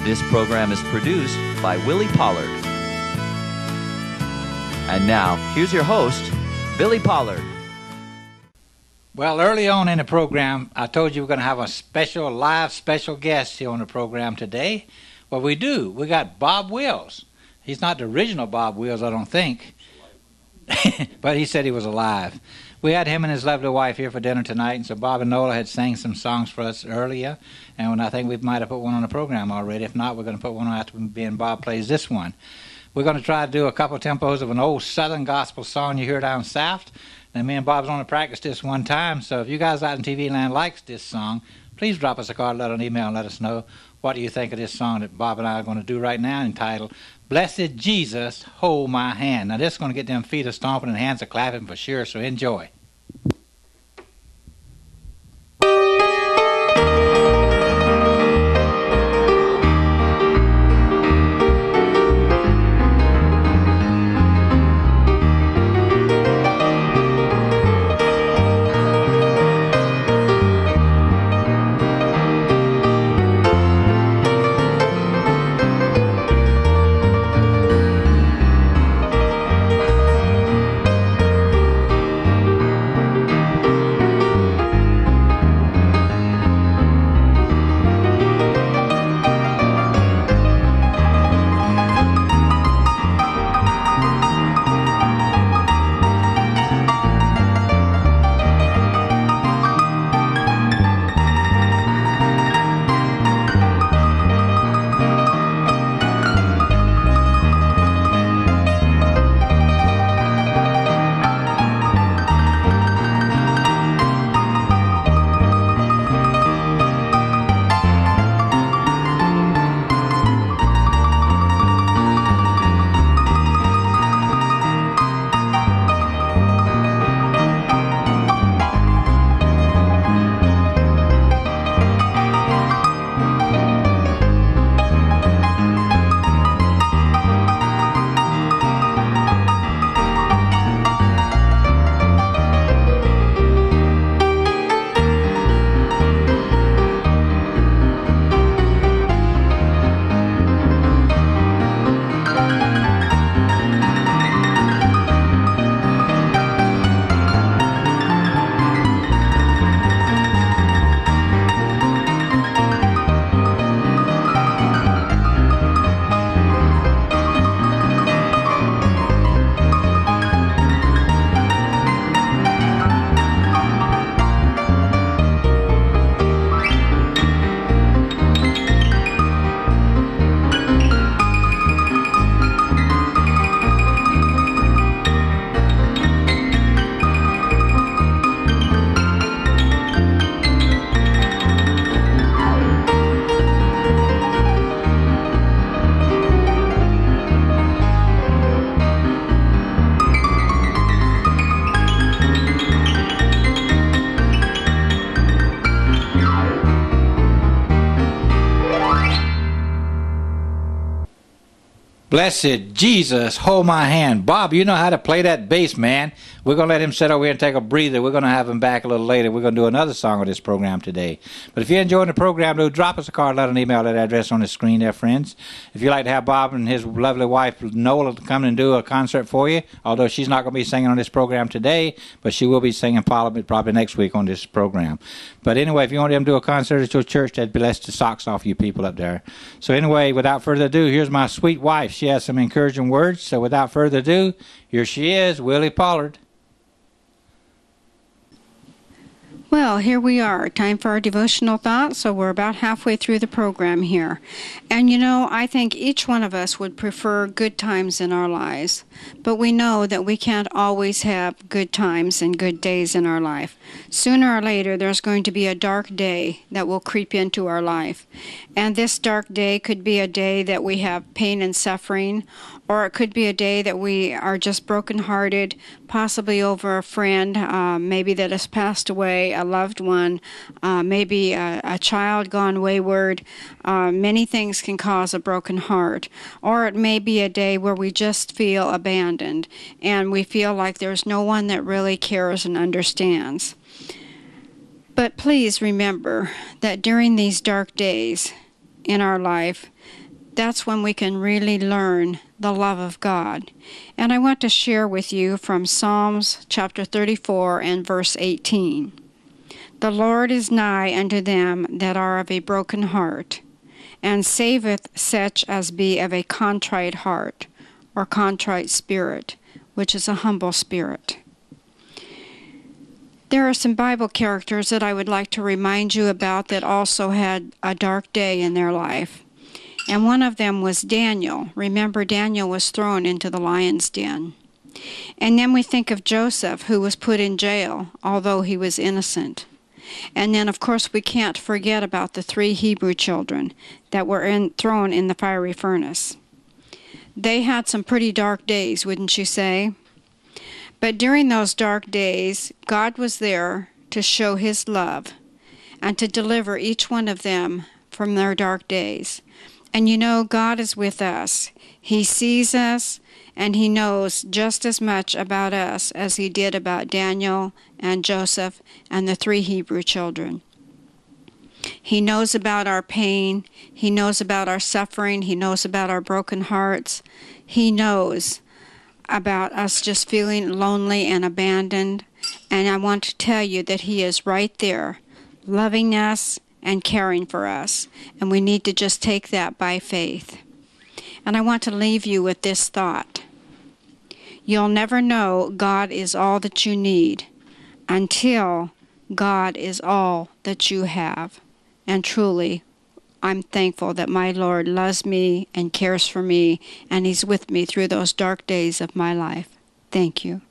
This program is produced by Willie Pollard. And now, here's your host, Willie Pollard. Well, early on in the program, I told you we're going to have a live special guest here on the program today. Well, we do. We got Bob Wills. He's not the original Bob Wills, I don't think. But he said he was alive. We had him and his lovely wife here for dinner tonight, and so Bob and Nola had sang some songs for us earlier, and I think we might have put one on the program already. If not, we're going to put one on after being Bob plays this one. We're going to try to do a couple tempos of an old Southern gospel song you hear down south, and me and Bob's only practiced this one time, so if you guys out in TV land likes this song, please drop us a card, let an email, and let us know what do you think of this song that Bob and I are going to do right now, entitled Blessed Jesus, Hold My Hand. Now this is going to get them feet a stomping and hands a clapping for sure, so enjoy. Blessed Jesus, hold my hand. Bob, you know how to play that bass, man. We're going to let him sit over here and take a breather. We're going to have him back a little later. We're going to do another song on this program today. But if you're enjoying the program, do drop us a card, let an email, that address on the screen there, friends. If you'd like to have Bob and his lovely wife, Nola, come and do a concert for you, although she's not going to be singing on this program today, but she will be singing probably next week on this program. But anyway, if you want them to do a concert at your church, that'd bless the socks off you people up there. So anyway, without further ado, here's my sweet wife. She has some encouraging words. So without further ado, here she is, Willie Pollard. Well, here we are. Time for our devotional thoughts. So we're about halfway through the program here. And you know, I think each one of us would prefer good times in our lives. But we know that we can't always have good times and good days in our life. Sooner or later, there's going to be a dark day that will creep into our life. And this dark day could be a day that we have pain and suffering, or it could be a day that we are just brokenhearted, possibly over a friend, maybe that has passed away, a loved one, maybe a child gone wayward. Many things can cause a broken heart. Or it may be a day where we just feel abandoned, and we feel like there's no one that really cares and understands. But please remember that during these dark days, in our life, that's when we can really learn the love of God. And I want to share with you from Psalms chapter 34 and verse 18. The Lord is nigh unto them that are of a broken heart, and saveth such as be of a contrite heart, or contrite spirit, which is a humble spirit. There are some Bible characters that I would like to remind you about that also had a dark day in their life. And one of them was Daniel. Remember, Daniel was thrown into the lion's den. And then we think of Joseph, who was put in jail, although he was innocent. And then, of course, we can't forget about the 3 Hebrew children that were thrown in the fiery furnace. They had some pretty dark days, wouldn't you say? But during those dark days, God was there to show His love and to deliver each one of them from their dark days. And you know, God is with us. He sees us, and He knows just as much about us as He did about Daniel and Joseph and the 3 Hebrew children. He knows about our pain. He knows about our suffering. He knows about our broken hearts. He knows about us just feeling lonely and abandoned. And I want to tell you that He is right there, loving us and caring for us. And we need to just take that by faith. And I want to leave you with this thought. You'll never know God is all that you need until God is all that you have. And truly, I'm thankful that my Lord loves me and cares for me, and He's with me through those dark days of my life. Thank you.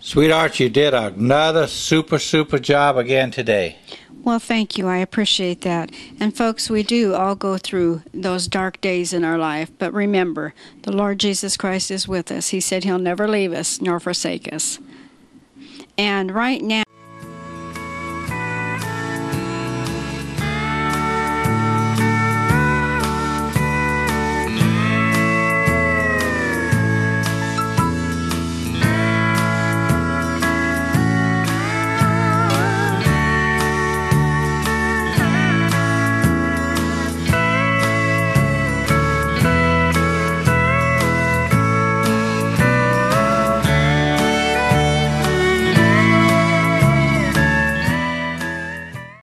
Sweetheart, you did another super job again today. Well, thank you. I appreciate that. And folks, we do all go through those dark days in our life. But remember, the Lord Jesus Christ is with us. He said He'll never leave us nor forsake us. And right now,